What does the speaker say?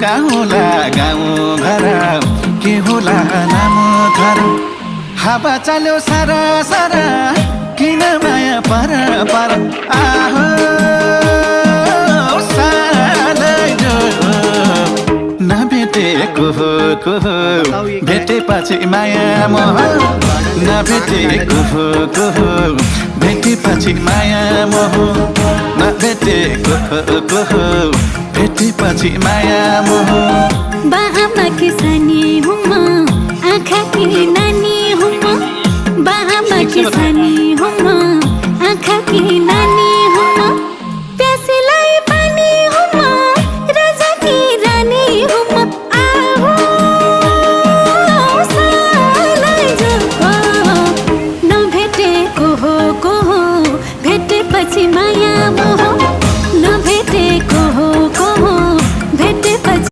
कहाँ होला गाउँ घर के होला नाम घर हावा चल्यो सारा सारा किन माया पर पर आहो नभेटेको को भेटेपछि माया मोह नभेटेको को भेटेपछि माया मोह नभेटेको को भेटेपछि माया मोह बाआमा की सानी हुँ म आँखा की नानी हुँ म बाआमा की सानी हुँ म आँखा की नानी